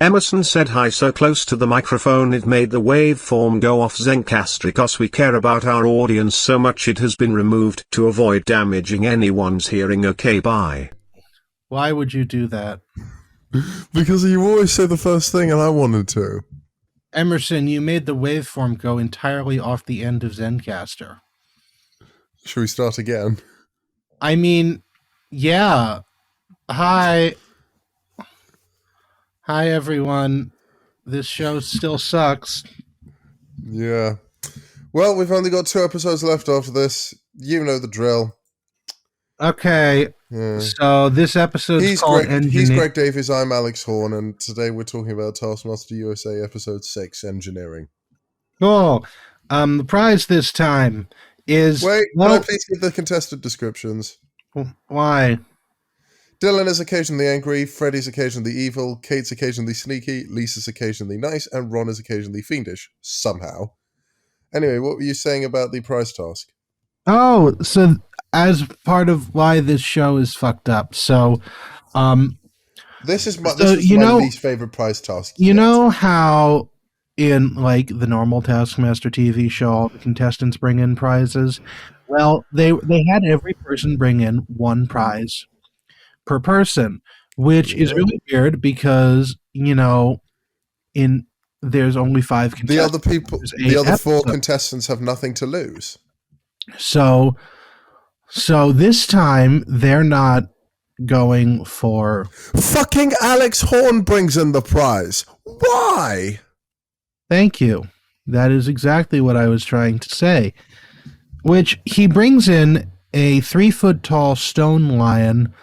Emerson said hi so close to the microphone it made the waveform go off Zencastr. Because we care about our audience so much it has been removed to avoid damaging anyone's hearing. Okay, bye. Why would you do that? Because you always say the first thing and I wanted to. Emerson, you made the waveform go entirely off the end of Zencastr. Should we start again? I mean, yeah. Hi. Hi, everyone. This show still sucks. Yeah. Well, we've only got 2 episodes left after this. You know the drill. Okay. Yeah. So this episode's called He's Greg Davies, I'm Alex Horn, and today we're talking about Taskmaster USA Episode 6, Engineering. Cool. The prize this time is... Wait, can I please give the contestant descriptions? Why? Dylan is occasionally angry, Freddy's occasionally evil, Kate's occasionally sneaky, Lisa's occasionally nice, and Ron is occasionally fiendish. Somehow. Anyway, what were you saying about the prize task? Oh, so as part of why this show is fucked up. So, this is my least favorite prize task. You know how in like the normal Taskmaster TV show, all the contestants bring in prizes? Well, they had every person bring in one prize per person, which is really weird because, there's only 5 contestants. The other 4 contestants have nothing to lose. So this time they're not going for... Fucking Alex Horn brings in the prize. Why? Thank you. That is exactly what I was trying to say. Which he brings in a 3-foot-tall stone lion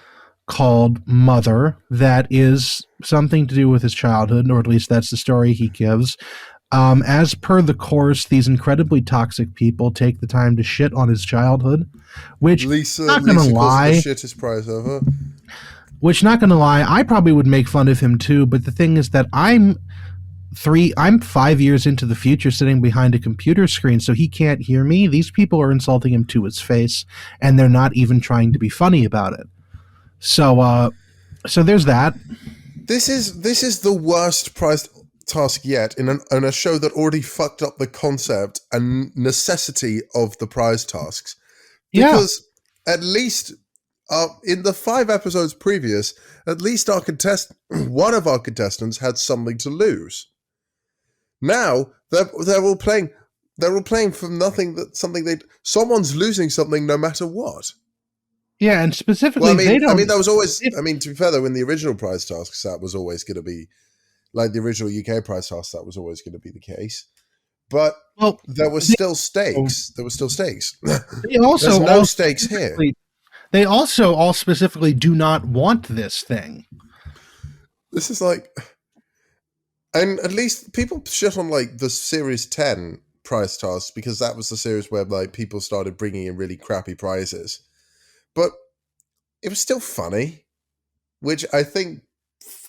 called Mother that is something to do with his childhood, or at least that's the story he gives. As per the course, these incredibly toxic people take the time to shit on his childhood, which, not gonna lie, shit his prize over. Which, not gonna lie, I probably would make fun of him too, but the thing is that I'm 5 years into the future sitting behind a computer screen, so he can't hear me. These people are insulting him to his face, and they're not even trying to be funny about it. So there's that. This is the worst prize task yet in a show that already fucked up the concept and necessity of the prize tasks. Because at least in the 5 episodes previous, at least one of our contestants had something to lose. Now they're all playing from nothing. Someone's losing something no matter what. Yeah, and specifically, that was always. To be fair, though, in the original prize tasks, that was always going to be, like the original UK prize task, that was always going to be the case. But there were still stakes. There's no stakes here. They also all specifically do not want this thing. This is like, and at least people shit on like the Series 10 prize tasks because that was the series where like people started bringing in really crappy prizes. But it was still funny, which I think,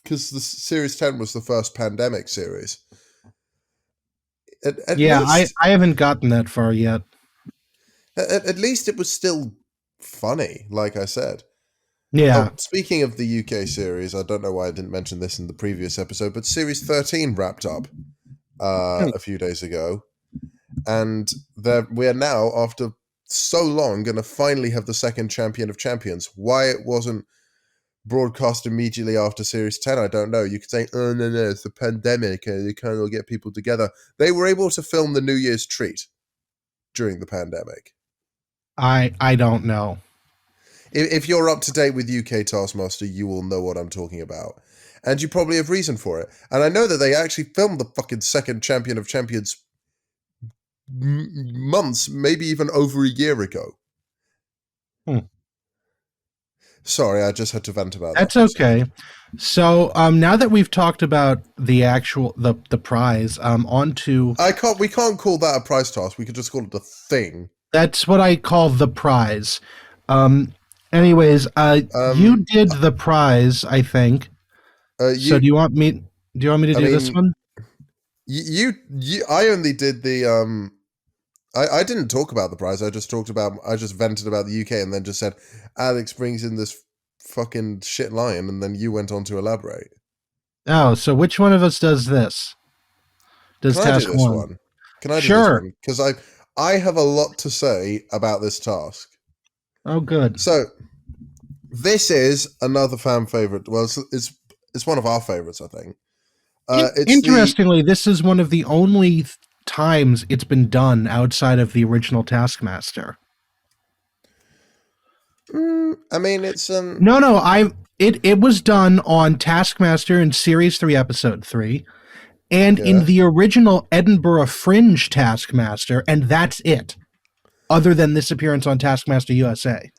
because the Series 10 was the first pandemic series. I haven't gotten that far yet. At least it was still funny, like I said. Yeah. Speaking of the UK series, I don't know why I didn't mention this in the previous episode, but Series 13 wrapped up a few days ago. And we are now, after so long, going to finally have the second Champion of Champions. Why it wasn't broadcast immediately after Series 10, I don't know. You could say, oh, no, it's the pandemic, and you can't all get people together. They were able to film the New Year's treat during the pandemic. I don't know. If you're up to date with UK Taskmaster, you will know what I'm talking about. And you probably have reason for it. And I know that they actually filmed the fucking second Champion of Champions months, maybe even over a year ago. Sorry, I just had to vent about that. That's okay. So now that we've talked about the actual the prize, on to... We can't call that a prize task. We could just call it the thing. That's what I call the prize. Anyways, you did the prize, I think. So do you want me to do this one? I only did the I didn't talk about the prize. I just vented about the UK and then just said Alex brings in this fucking shit lion, and then you went on to elaborate. Oh, so which one of us does this? Does Can I do task this one? one? Can I do this Sure. one? Because I have a lot to say about this task. Oh, good. So this is another fan favorite. Well, it's one of our favorites, I think. It's the Interestingly, this is one of the only times it's been done outside of the original Taskmaster. I mean, it's No, it was done on Taskmaster in Series 3, Episode 3, and in yeah. the original Edinburgh Fringe Taskmaster, and that's it. Other than this appearance on Taskmaster USA.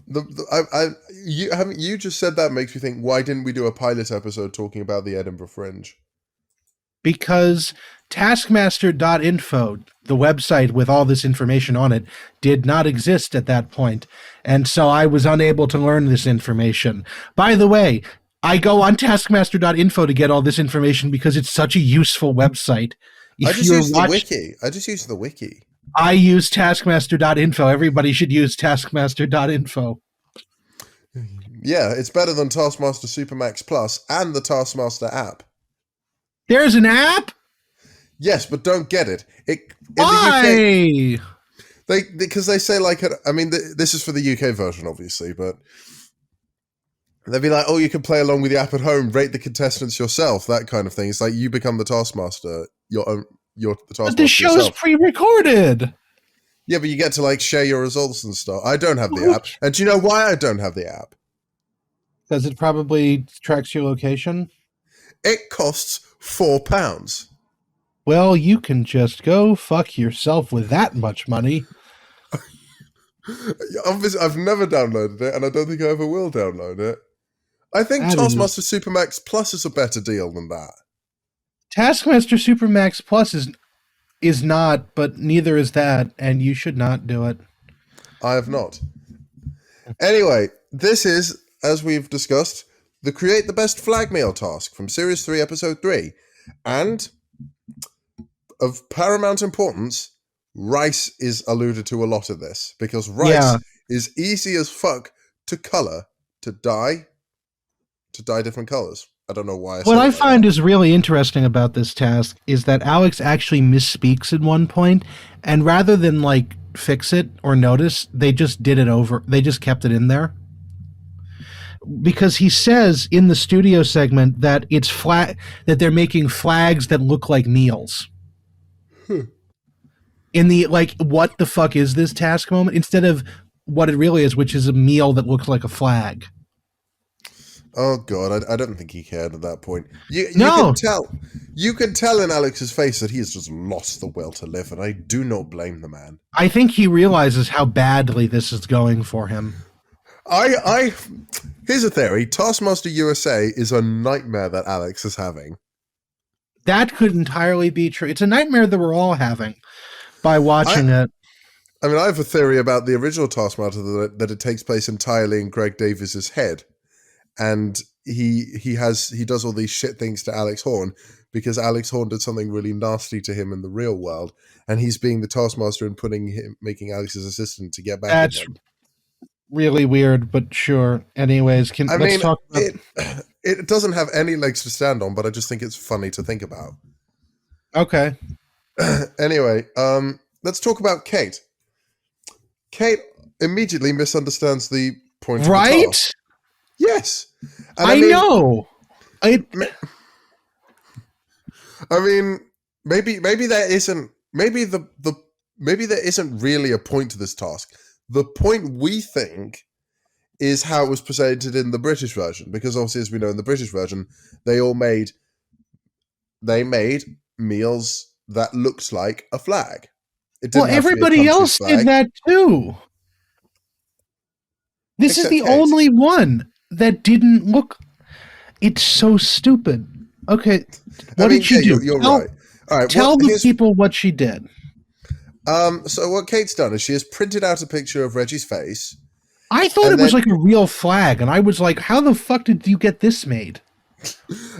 You just said that makes me think. Why didn't we do a pilot episode talking about the Edinburgh Fringe? Because Taskmaster.info, the website with all this information on it, did not exist at that point, and so I was unable to learn this information. By the way, I go on Taskmaster.info to get all this information because it's such a useful website. I just use the wiki. I just use the wiki. I use Taskmaster.info. Everybody should use Taskmaster.info. Yeah, it's better than Taskmaster Supermax Plus and the Taskmaster app. There's an app? Yes, but don't get it. Why? Because they say this is for the UK version, obviously, but they'd be like, oh, you can play along with the app at home, rate the contestants yourself, that kind of thing. It's like you become the Taskmaster, you're the Taskmaster. But the show's yourself. Pre-recorded. Yeah, but you get to share your results and stuff. I don't have the app, and do you know why I don't have the app? Because it probably tracks your location. It costs £4. Well, you can just go fuck yourself with that much money. Obviously, I've never downloaded it, and I don't think I ever will download it. I think Taskmaster Supermax Plus is a better deal than that. Taskmaster Supermax Plus is not, but neither is that, and you should not do it. I have not. Anyway, this is, as we've discussed, the Create the Best Flag Meal task from Series 3, Episode 3. And of paramount importance, rice is alluded to a lot of this, because rice is easy as fuck to color, to dye different colors. I don't know why. What I find is really interesting about this task is that Alex actually misspeaks at one point, and rather than fix it or notice, they just did it over. They just kept it in there. Because he says in the studio segment that it's that they're making flags that look like meals. In the what the fuck is this task moment, instead of what it really is, which is a meal that looks like a flag. Oh god, I don't think he cared at that point. You can tell in Alex's face that he has just lost the will to live, and I do not blame the man. I think he realizes how badly this is going for him. Here's a theory. Taskmaster USA is a nightmare that Alex is having. That could entirely be true. It's a nightmare that we're all having by watching it. I mean, I have a theory about the original Taskmaster that it takes place entirely in Greg Davies's head. And he does all these shit things to Alex Horne because Alex Horne did something really nasty to him in the real world, and he's being the Taskmaster and making Alex's assistant to get back at him. Really weird, but sure. Anyways, let's talk about it doesn't have any legs to stand on, but I just think it's funny to think about. Okay. Anyway, let's talk about Kate. Kate immediately misunderstands the point of the task. Yes. And I know. I mean, maybe there isn't maybe there isn't really a point to this task. The point we think is how it was presented in the British version, because obviously, as we know, in the British version, they made meals that looked like a flag. Everybody else did that too. This is the only one that didn't look. It's so stupid. Okay, what did she do? You're right. All right. Tell the people what she did. So what Kate's done is she has printed out a picture of Reggie's face. I thought it was like a real flag, and I was like, how the fuck did you get this made?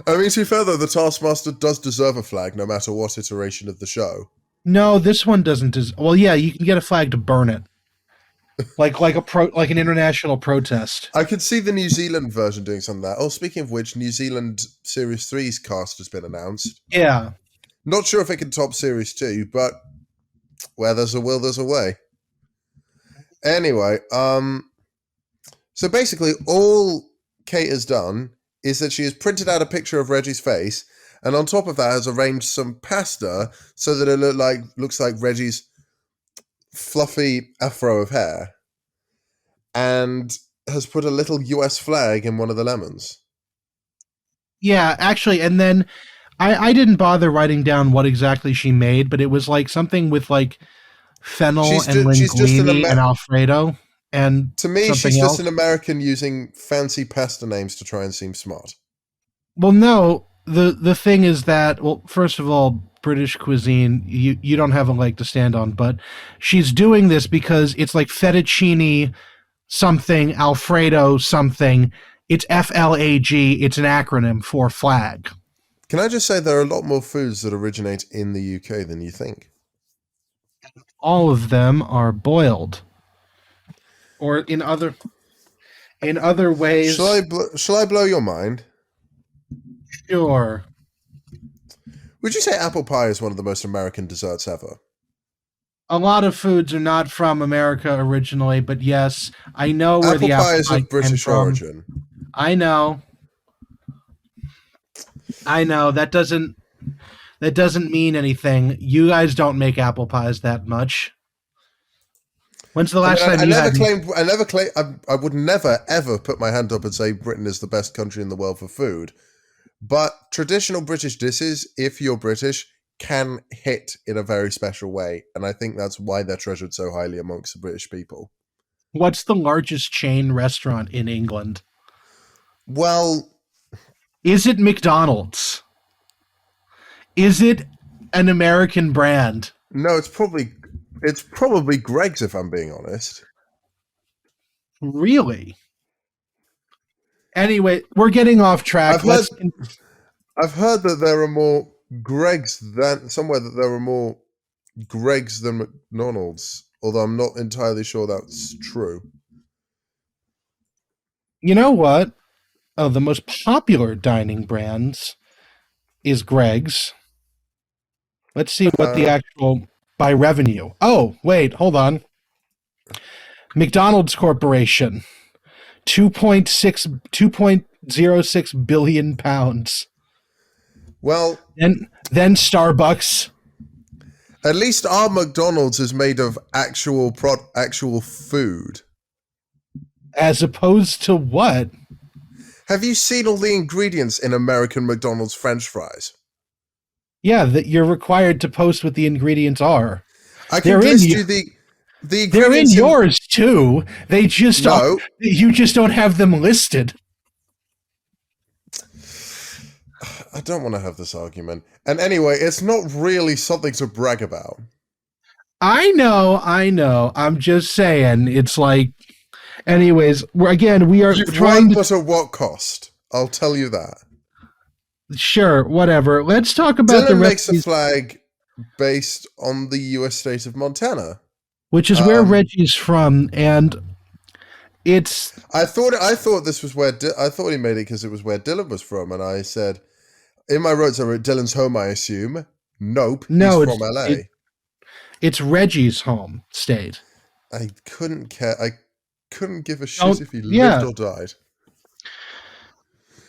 I mean, to be fair, though, the Taskmaster does deserve a flag, no matter what iteration of the show. No, this one doesn't. Well, yeah, you can get a flag to burn it. like an international protest. I could see the New Zealand version doing something like that. Oh, speaking of which, New Zealand Series 3's cast has been announced. Yeah. Not sure if it can top Series 2, but where there's a will, there's a way. Anyway, so basically all Kate has done is that she has printed out a picture of Reggie's face, and on top of that has arranged some pasta so that it looks like Reggie's fluffy afro of hair, and has put a little US flag in one of the lemons. Yeah, actually, and then I didn't bother writing down what exactly she made, but it was like something with like fennel and She's just linguine and Alfredo and to me, something she's just else. an American using fancy pasta names to try and seem smart. Well, no, the thing is that, well, first of all, British cuisine, you don't have a leg to stand on, but she's doing this because it's like fettuccine something, Alfredo something. It's FLAG. It's an acronym for flag. Can I just say there are a lot more foods that originate in the UK than you think? All of them are boiled, or in other ways. Shall I blow your mind? Sure. Would you say apple pie is one of the most American desserts ever? A lot of foods are not from America originally, but yes, I know where the apple pie is pie of British came from. origin. I know. That doesn't mean anything. You guys don't make apple pies that much. When's the last time you had? I would never ever put my hand up and say Britain is the best country in the world for food. But traditional British dishes, if you're British, can hit in a very special way. And I think that's why they're treasured so highly amongst the British people. What's the largest chain restaurant in England? Well, is it McDonald's? Is it an American brand? No, it's probably Greg's, if I'm being honest. Really? Anyway, we're getting off track. I've heard that there are more Greg's than McDonald's, although I'm not entirely sure that's true. You know what? Oh, the most popular dining brands is Greg's. Let's see what the actual by revenue. Oh, wait, hold on. McDonald's Corporation, 2.06 billion pounds. Well, then Starbucks. At least our McDonald's is made of actual food. As opposed to what? Have you seen all the ingredients in American McDonald's French fries? Yeah, that you're required to post what the ingredients are. I can list you the ingredients. They're in yours too. They just you just don't have them listed. I don't want to have this argument. And anyway, it's not really something to brag about. I know. I'm just saying. It's like, anyways, we are trying to. But at what cost? I'll tell you that. Sure, whatever. Let's talk about Dylan makes a flag based on the U.S. state of Montana, which is where Reggie's from, and it's. I thought this was where I thought he made it because it was where Dylan was from, and I said, in my notes, I wrote Dylan's home. I assume. Nope. No, he's from LA. It's Reggie's home state. I couldn't care. I couldn't give a shit if he lived or died.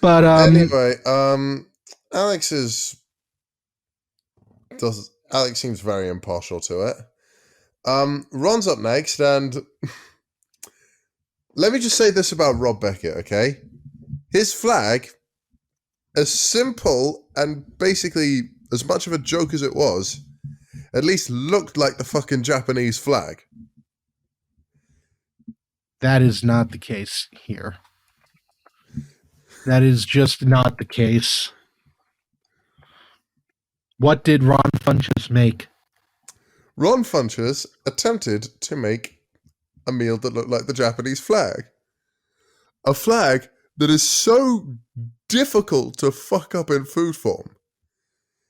But anyway, Alex seems very impartial to it. Ron's up next, and let me just say this about Rob Beckett, okay? His flag, as simple and basically as much of a joke as it was, at least looked like the fucking Japanese flag. That is not the case here. That is just not the case. What did Ron Funches make? Ron Funches attempted to make a meal that looked like the Japanese flag. A flag that is so difficult to fuck up in food form.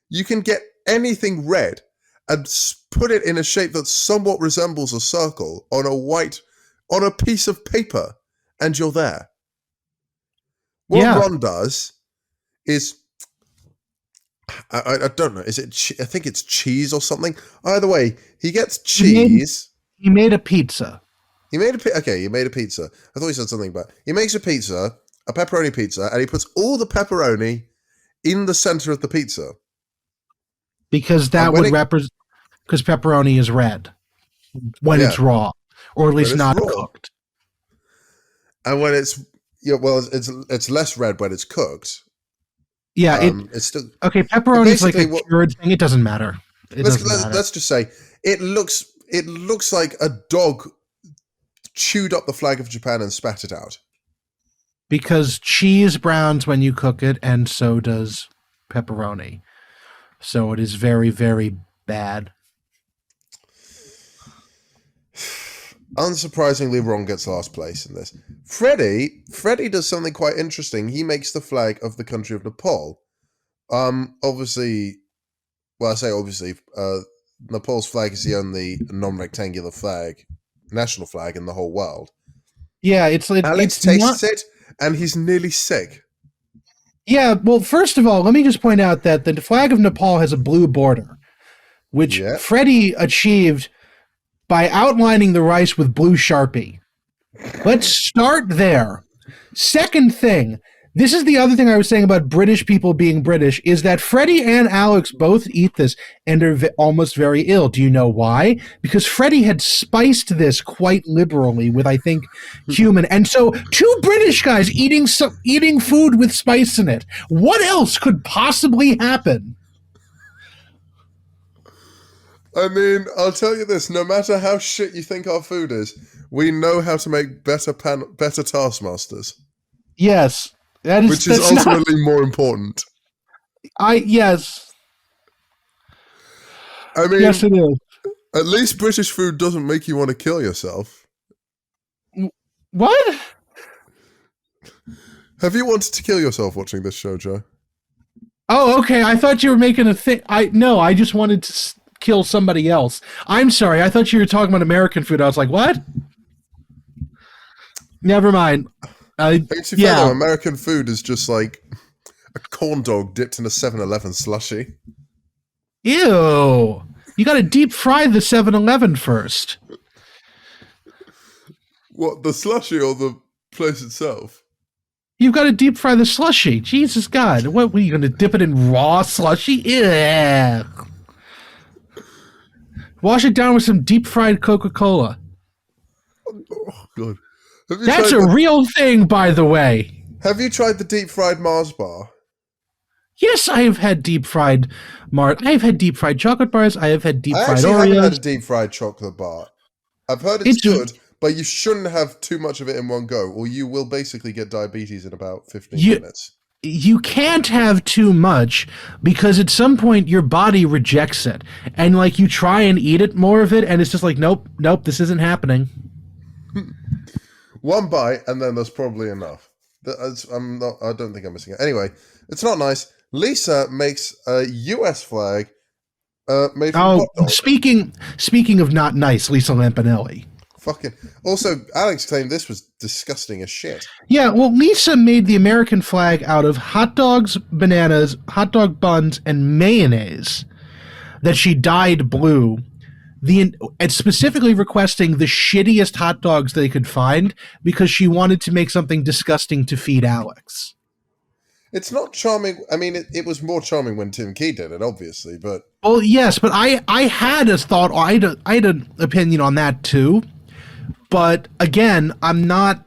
You can get anything red and put it in a shape that somewhat resembles a circle on a white on a piece of paper, and you're there. What Ron does is, I don't know, is it? I think it's cheese or something. Either way, he gets cheese. He made a pizza. He made a pizza. I thought he said something about. He makes a pepperoni pizza, and he puts all the pepperoni in the center of the pizza because that would represent. Because pepperoni is red when it's raw, or at least not cooked. And when it's it's less red when it's cooked. Yeah, it's still okay. Pepperoni is like a cured thing. It doesn't matter. Let's just say it looks like a dog chewed up the flag of Japan and spat it out. Because cheese browns when you cook it, and so does pepperoni. So it is very, very bad. Unsurprisingly, Ron gets last place in this. Freddy does something quite interesting. He makes the flag of the country of Nepal. Obviously, well, I say obviously, Nepal's flag is the only non-rectangular flag, national flag in the whole world. Yeah, Alex tastes it, and he's nearly sick. Yeah, well, first of all, let me just point out that the flag of Nepal has a blue border, which Freddy achieved by outlining the rice with blue Sharpie. Let's start there. Second thing, this is the other thing I was saying about British people being British, is that Freddy and Alex both eat this and are almost very ill. Do you know why? Because Freddy had spiced this quite liberally with, I think, cumin. And so two British guys eating food with spice in it. What else could possibly happen? I mean, I'll tell you this, no matter how shit you think our food is, we know how to make better Taskmasters. Yes. Which is ultimately more important. Yes. I mean, yes, it is. At least British food doesn't make you want to kill yourself. What? Have you wanted to kill yourself watching this show, Joe? Oh, okay. I thought you were making a thing. No, I just wanted to kill somebody else. I'm sorry. I thought you were talking about American food. I was like, what? Never mind. Though, American food is just like a corn dog dipped in a 7-Eleven slushy. Ew. You got to deep fry the 7-Eleven first. What, the slushy or the place itself? You've got to deep fry the slushy. Jesus God. What were you going to dip it in raw slushy? Ew. Wash it down with some deep fried Coca-Cola. Oh, God. That's a real thing, by the way. Have you tried the deep fried Mars bar? Yes, I have had deep fried Mars. I have had deep fried chocolate bars. I have had deep fried Oreos. I haven't had a deep fried chocolate bar. I've heard it's good, but you shouldn't have too much of it in one go, or you will basically get diabetes in about 15 minutes. You can't have too much because at some point your body rejects it. And like you try and eat it, more of it, and it's just like, nope, this isn't happening. One bite, and then there's probably enough. I don't think I'm missing it. Anyway, it's not nice. Lisa makes a US flag made from hot dog. Speaking of not nice, Lisa Lampanelli. Fucking. Also, Alex claimed this was disgusting as shit. Yeah, well, Lisa made the American flag out of hot dogs, bananas, hot dog buns, and mayonnaise that she dyed blue. And specifically requesting the shittiest hot dogs they could find because she wanted to make something disgusting to feed Alex. It's not charming. I mean, it was more charming when Tim Key did it, obviously, but... Well, yes, but I had a thought, I had an opinion on that too, but again, I'm not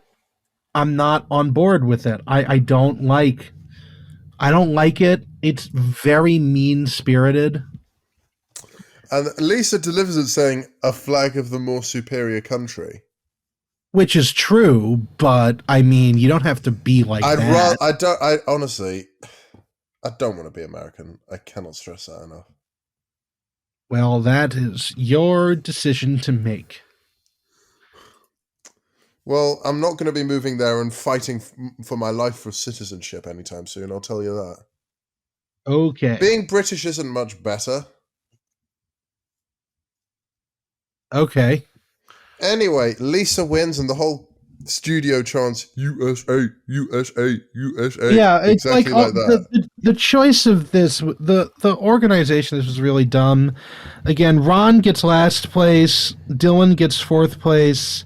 on board with it. I don't like it. It's very mean-spirited. And Lisa delivers it saying, a flag of the more superior country. Which is true, but I mean, you don't have to be like that. Honestly, I don't want to be American. I cannot stress that enough. Well, that is your decision to make. Well, I'm not going to be moving there and fighting for my life for citizenship anytime soon, I'll tell you that. Okay. Being British isn't much better. Okay. Anyway, Lisa wins, and the whole studio chants USA, USA, USA, Yeah, it's like exactly like that. the choice of this, the organization. This was really dumb. Again, Ron gets last place, Dylan gets fourth place,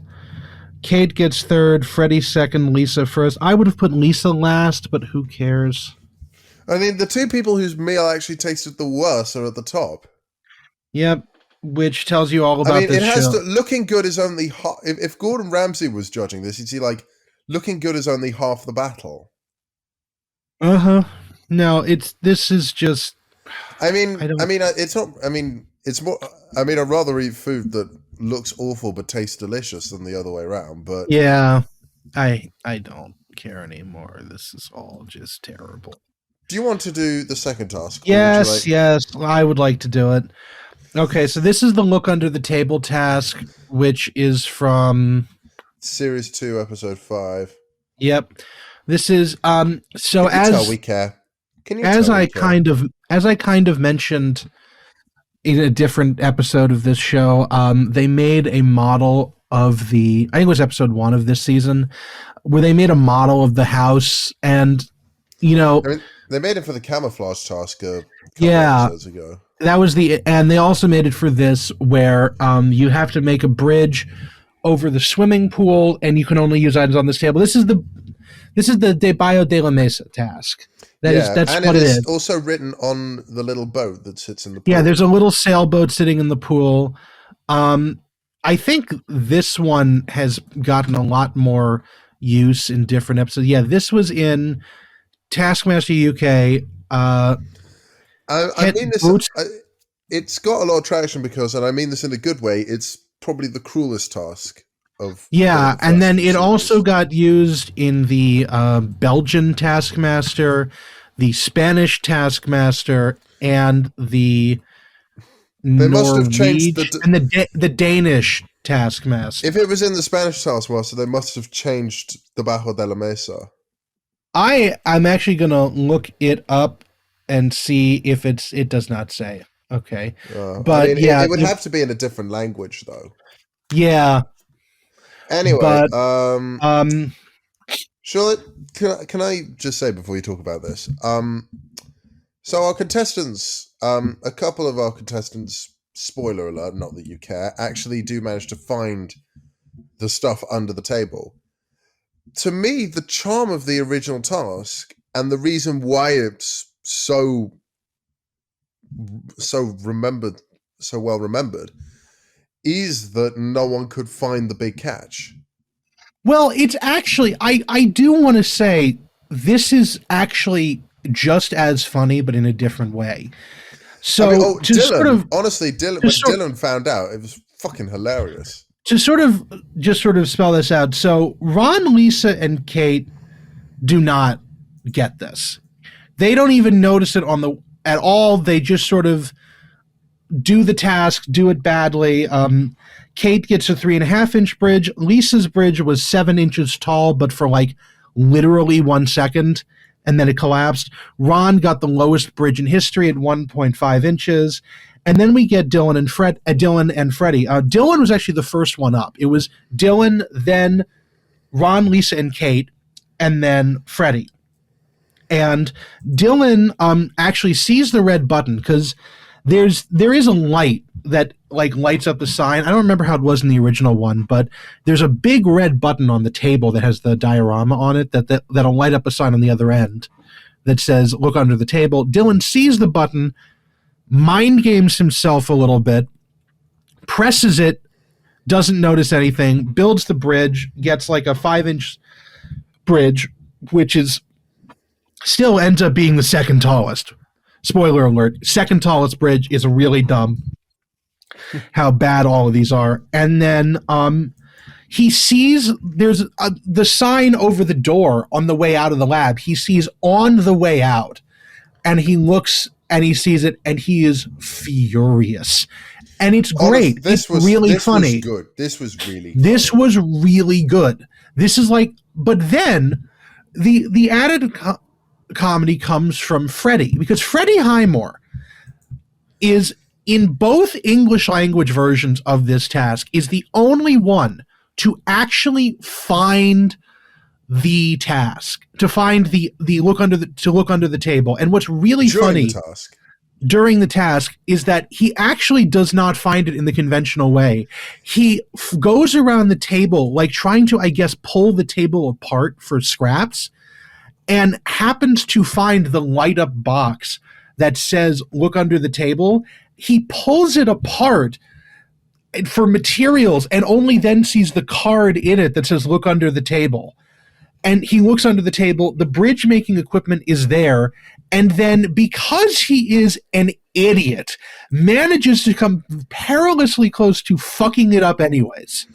Kate gets third, Freddie second, Lisa first. I would have put Lisa last, but who cares? I mean, the two people whose meal actually tasted the worst are at the top. Yep, which tells you all about this show. Looking good is only half. If Gordon Ramsay was judging this, you'd see like looking good is only half the battle. No, this is just. It's not. It's more. I'd rather eat food that looks awful but tastes delicious than the other way around. But yeah, I don't care anymore. This is all just terrible. Do you want to do the second task? Yes, I would like to do it. Okay, so this is the look under the table task, which is from Series 2, Episode 5. Yep. This is Can you tell we care? As I kind of mentioned in a different episode of this show, they made a model of I think it was episode 1 of this season, where they made a model of the house, and they made it for the camouflage task a couple episodes ago. That was and they also made it for this, where you have to make a bridge over the swimming pool, and you can only use items on this table. This is the De Bayo de la Mesa task. That's what it is. Also written on the little boat that sits in the pool. Yeah, there's a little sailboat sitting in the pool. I think this one has gotten a lot more use in different episodes. Yeah, this was in Taskmaster UK. It's got a lot of traction because, and I mean this in a good way, it's probably the cruelest task of. Yeah, and then it also got used in the Belgian Taskmaster, the Spanish Taskmaster, and the Norwegian and the Danish Taskmaster. If it was in the Spanish Taskmaster, they must have changed the Bajo de la Mesa. I'm actually gonna look it up and see if it does not say. Okay, but it would have to be in a different language, though. Yeah. Anyway, Charlotte, can I just say before you talk about this? So our contestants, a couple of our contestants, spoiler alert, not that you care, actually do manage to find the stuff under the table. To me, the charm of the original task and the reason why it's so well remembered is that no one could find the big catch. Well, it's actually, I do want to say this is actually just as funny, but in a different way. So Dylan, honestly, Dylan found out, it was fucking hilarious. To sort of spell this out. So Ron, Lisa, and Kate do not get this. They don't even notice it at all. They just sort of do the task, do it badly. Kate gets a 3.5-inch bridge. Lisa's bridge was 7 inches tall, but for like literally 1 second, and then it collapsed. Ron got the lowest bridge in history at 1.5 inches. And then we get Dylan and Freddie. Dylan was actually the first one up. It was Dylan, then Ron, Lisa, and Kate, and then Freddie. And Dylan actually sees the red button because there is a light that like lights up the sign. I don't remember how it was in the original one, but there's a big red button on the table that has the diorama on it that'll light up a sign on the other end that says "Look under the table." Dylan sees the button, mind games himself a little bit, presses it, doesn't notice anything, builds the bridge, gets like a 5-inch bridge, which is still ends up being the second tallest. Spoiler alert, second tallest bridge is really dumb. How bad all of these are. And then he sees there's the sign over the door on the way out of the lab. He sees on the way out, and he looks and he sees it, and he is furious. And it's great. It's really funny. This was really This was really good. This is like, but then the added comedy comes from Freddie, because Freddie Highmore is in both English language versions of this task, is the only one to actually find the task, to find the look under the table. And what's really funny during the task is that he actually does not find it in the conventional way. He goes around the table, like trying to, I guess, pull the table apart for scraps, and happens to find the light up box that says look under the table. He pulls it apart for materials and only then sees the card in it that says look under the table. And he looks under the table, the bridge making equipment is there, and then because he is an idiot, manages to come perilously close to fucking it up anyways.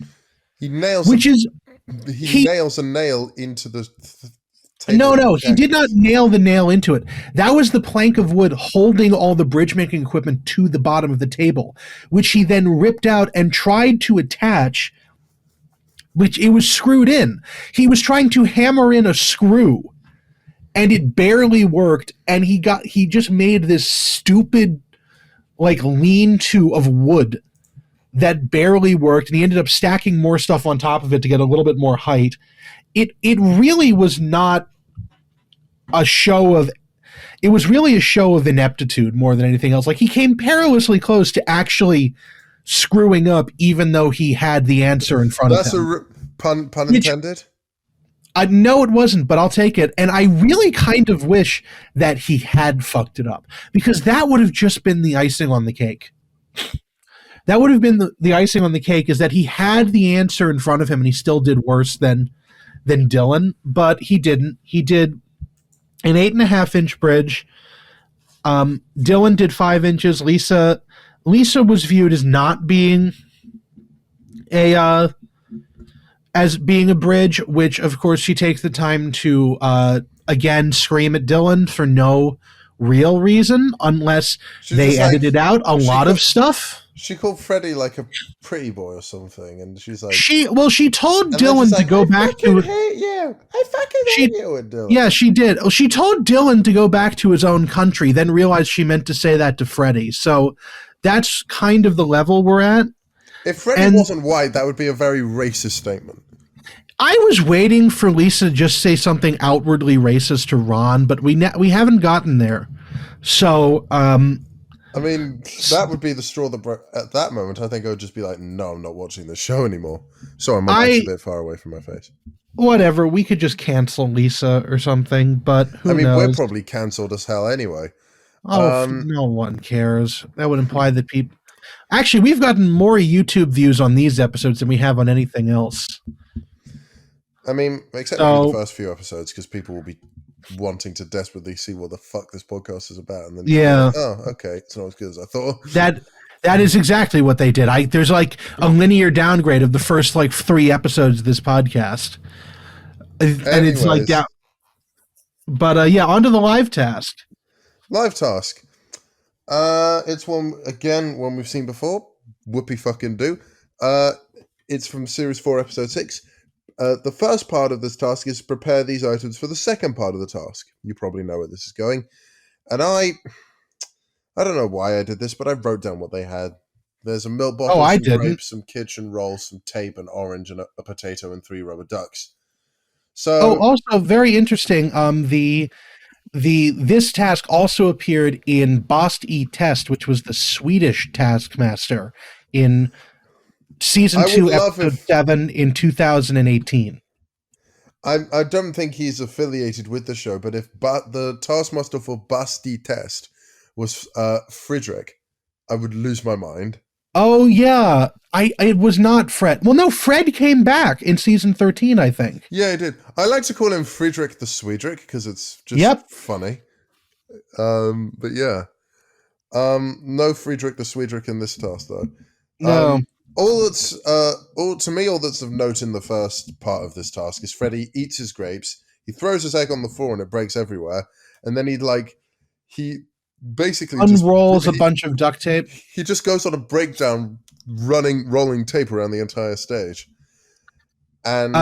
He nails nails a nail into the table. No, he did not nail the nail into it. That was the plank of wood holding all the bridge making equipment to the bottom of the table, which he then ripped out and tried to attach, which it was screwed in. He was trying to hammer in a screw, and it barely worked, and he just made this stupid, like, lean-to of wood that barely worked, and he ended up stacking more stuff on top of it to get a little bit more height. It really was not a show of... It was really a show of ineptitude more than anything else. Like, he came perilously close to actually screwing up, even though he had the answer in front of him. That's a pun intended? No, it wasn't, but I'll take it. And I really kind of wish that he had fucked it up, because that would have just been the icing on the cake. That would have been the icing on the cake, is that he had the answer in front of him and he still did worse than Dylan, but he didn't. He did an 8.5-inch bridge. Dylan did 5 inches. Lisa was viewed as not being as being a bridge, which of course she takes the time to again scream at Dylan for no real reason, unless they edited out a lot of stuff. She called Freddie like a pretty boy or something, and she's like, she told Dylan to go back to... hate you. I fucking hate you with Dylan. Yeah, she did. She told Dylan to go back to his own country, then realized she meant to say that to Freddie. So that's kind of the level we're at. If Freddie wasn't white, that would be a very racist statement. I was waiting for Lisa to just say something outwardly racist to Ron, but we haven't gotten there. So, I mean, that would be the straw that broke. At that moment, I think I would just be like, no, I'm not watching this show anymore. Sorry, my mic's a bit far away from my face. Whatever, we could just cancel Lisa or something, but who knows? We're probably cancelled as hell anyway. No one cares. That would imply that people... Actually, we've gotten more YouTube views on these episodes than we have on anything else. I mean, except for the first few episodes, because people will be wanting to desperately see what the fuck this podcast is about, and then like, oh, okay, it's not as good as I thought. That is exactly what they did. There's like a linear downgrade of the first like 3 episodes of this podcast, and it's like that. But on to the live task. Live task. It's one we've seen before. Whoopie fucking do. It's from series 4, episode 6. The first part of this task is to prepare these items for the second part of the task. You probably know where this is going. And I don't know why I did this, but I wrote down what they had. There's a milk bottle, some grapes, some kitchen rolls, some tape, an orange, and a potato, and 3 rubber ducks. So, also very interesting. This task also appeared in Bast Test, which was the Swedish Taskmaster in Season 2, Episode 7 in 2018. I don't think he's affiliated with the show, but if the Taskmaster for Basti Test was Friedrich, I would lose my mind. Oh, yeah. It was not Fred. Well, no, Fred came back in Season 13, I think. Yeah, he did. I like to call him Friedrich the Swedrich because it's just funny. But yeah. No Friedrich the Swedrich in this task, though. No. All that's of note in the first part of this task is Freddy eats his grapes, he throws his egg on the floor and it breaks everywhere, and then he basically unrolls a bunch of duct tape. He just goes on a breakdown, rolling tape around the entire stage. And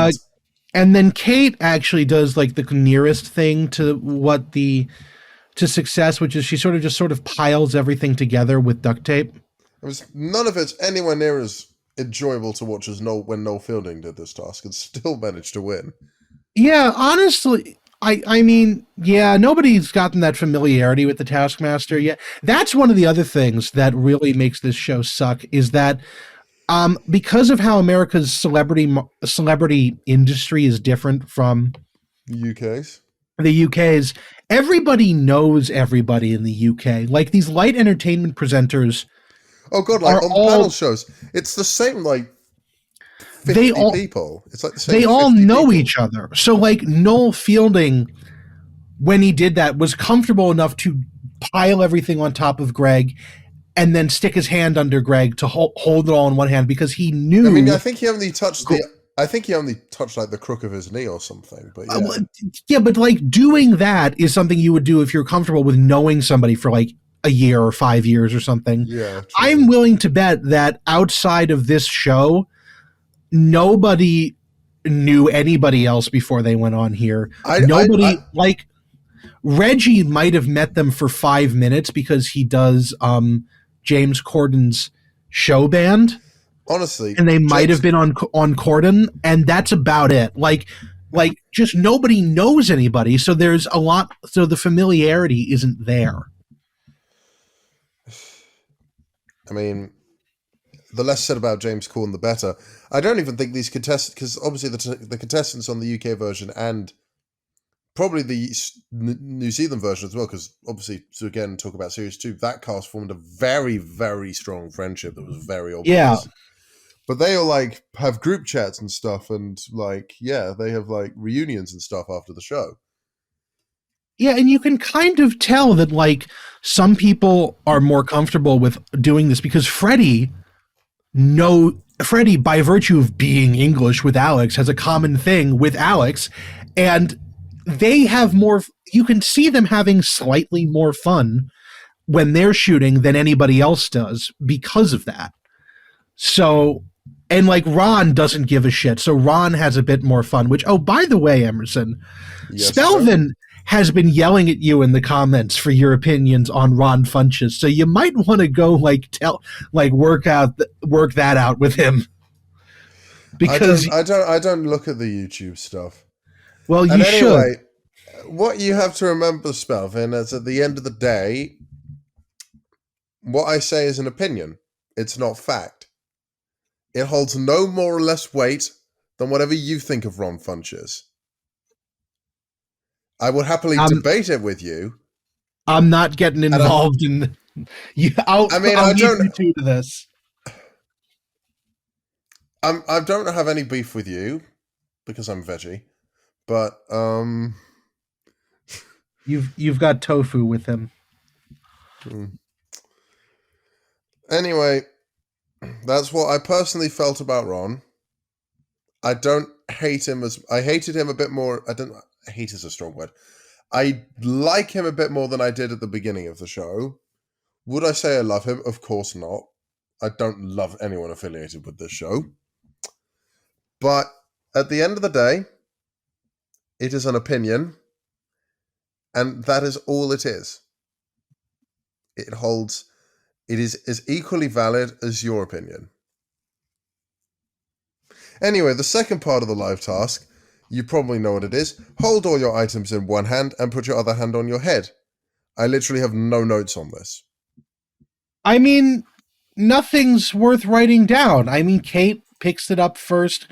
then Kate actually does like the nearest thing to what the to success, which is she sort of piles everything together with duct tape. None of it's anywhere near as enjoyable to watch as when Noel Fielding did this task and still managed to win. Yeah, honestly, I mean, yeah, nobody's gotten that familiarity with the Taskmaster yet. That's one of the other things that really makes this show suck is that because of how America's celebrity industry is different from the UK's, everybody knows everybody in the UK. Like these light entertainment presenters. Oh god, like on the panel shows, it's the same like 50 people. It's like the same. They all know each other. So like Noel Fielding, when he did that, was comfortable enough to pile everything on top of Greg and then stick his hand under Greg to hold it all in one hand because he knew. I mean, I think he only touched like the crook of his knee or something. But yeah, yeah, but like doing that is something you would do if you're comfortable with knowing somebody for like a year or 5 years or something. Yeah, true. I'm willing to bet that outside of this show, nobody knew anybody else before they went on here. Like Reggie might have met them for 5 minutes because he does James Corden's show band. Honestly, and they might have been on Corden, and that's about it. Like just nobody knows anybody, so there's a lot. So the familiarity isn't there. I mean, the less said about James Corden, the better. I don't even think these contestants, because obviously the contestants on the UK version and probably the New Zealand version as well, because obviously, to again talk about Series 2, that cast formed a very, very strong friendship that was very obvious. Yeah. But they all like have group chats and stuff, and like, yeah, they have like reunions and stuff after the show. Yeah, and you can kind of tell that like some people are more comfortable with doing this because Freddie, by virtue of being English with Alex, has a common thing with Alex, and they have more. You can see them having slightly more fun when they're shooting than anybody else does because of that. So, and like Ron doesn't give a shit, so Ron has a bit more fun. Which, oh, by the way, Emerson, yes, Spelvin has been yelling at you in the comments for your opinions on Ron Funches, so you might want to go work that out with him. Because I don't look at the YouTube stuff. Well, you should. What you have to remember, Spelvin, is at the end of the day, what I say is an opinion. It's not fact. It holds no more or less weight than whatever you think of Ron Funches. I would happily debate it with you. I'm not getting involved in. I'll leave you two to this. I don't have any beef with you because I'm veggie, but you've got tofu with him. Anyway, that's what I personally felt about Ron. I don't hate him as I hated him a bit more. Hate is a strong word. I like him a bit more than I did at the beginning of the show. Would I say I love him? Of course not. I don't love anyone affiliated with this show. But at the end of the day, it is an opinion, and that is all it is. It is as equally valid as your opinion. Anyway, the second part of the live task, you probably know what it is. Hold all your items in one hand and put your other hand on your head. I literally have no notes on this. I mean, nothing's worth writing down. I mean, Kate picks it up first.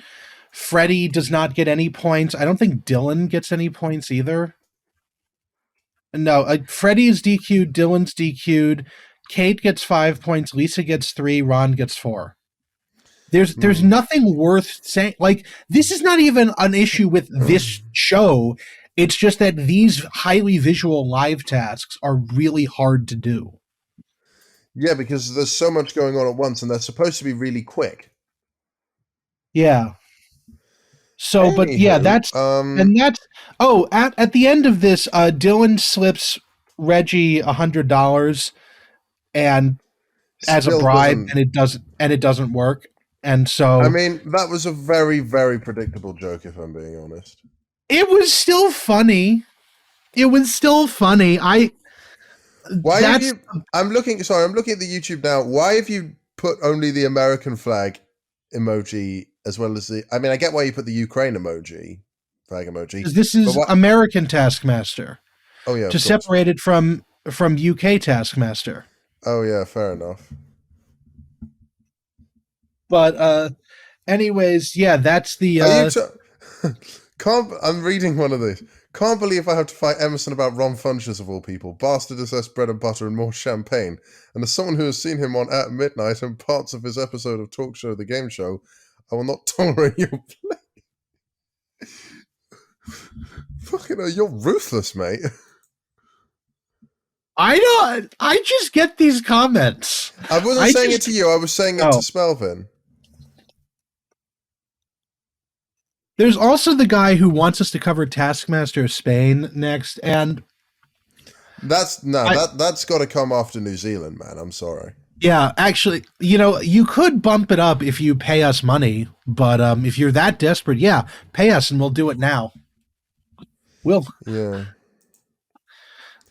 Freddie does not get any points. I don't think Dylan gets any points either. No, Freddie is DQ'd, Dylan's DQ'd. Kate gets 5 points, Lisa gets 3, Ron gets 4. There's nothing worth saying. Like, this is not even an issue with this show. It's just that these highly visual live tasks are really hard to do. Yeah, because there's so much going on at once, and they're supposed to be really quick. Yeah. So, anywho, but yeah, that's at the end of this, Dylan slips Reggie $100 and as a bribe, and it doesn't work. And so, I mean, that was a very, very predictable joke, if I'm being honest. It was still funny. Why have you? I'm looking at the YouTube now. Why have you put only the American flag emoji as well as the? I mean, I get why you put the Ukraine flag emoji. This is American Taskmaster. Oh yeah, to separate it from UK Taskmaster. Oh yeah, fair enough. But anyways, yeah, that's the. I'm reading one of these. Can't believe I have to fight Emerson about Ron Funches of all people. Bastard is less bread and butter and more champagne. And as someone who has seen him on At Midnight and parts of his episode of Talk Show The Game Show, I will not tolerate your play. Fucking hell, you're ruthless, mate. I just get these comments. I wasn't saying it to you, I was saying it to Spelvin. There's also the guy who wants us to cover Taskmaster Spain next, and that's got to come after New Zealand, man. I'm sorry. Yeah, actually, you could bump it up if you pay us money, but if you're that desperate, yeah, pay us and we'll do it now. Yeah.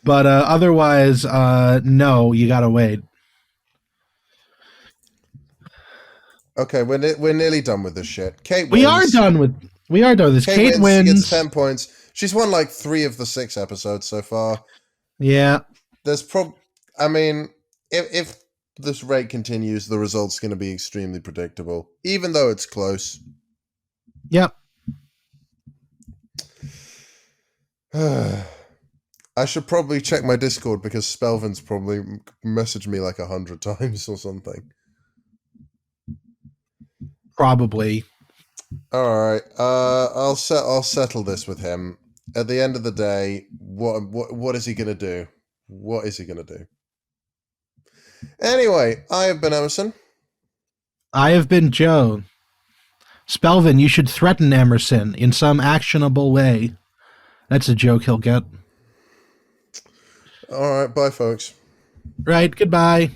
But otherwise, no, you gotta wait. Okay, we're nearly done with this shit. Kate wins. We are done with this. Kate wins. She gets 10 points. She's won like 3 of the 6 episodes so far. Yeah. There's I mean, if this rate continues, the result's going to be extremely predictable, even though it's close. Yep. I should probably check my Discord because Spelvin's probably messaged me like 100 times or something. Probably. All right. I'll settle this with him. At the end of the day, what is he going to do? What is he going to do? Anyway, I have been Emerson. I have been Joe. Spelvin, you should threaten Emerson in some actionable way. That's a joke he'll get. All right, bye, folks. Right, goodbye.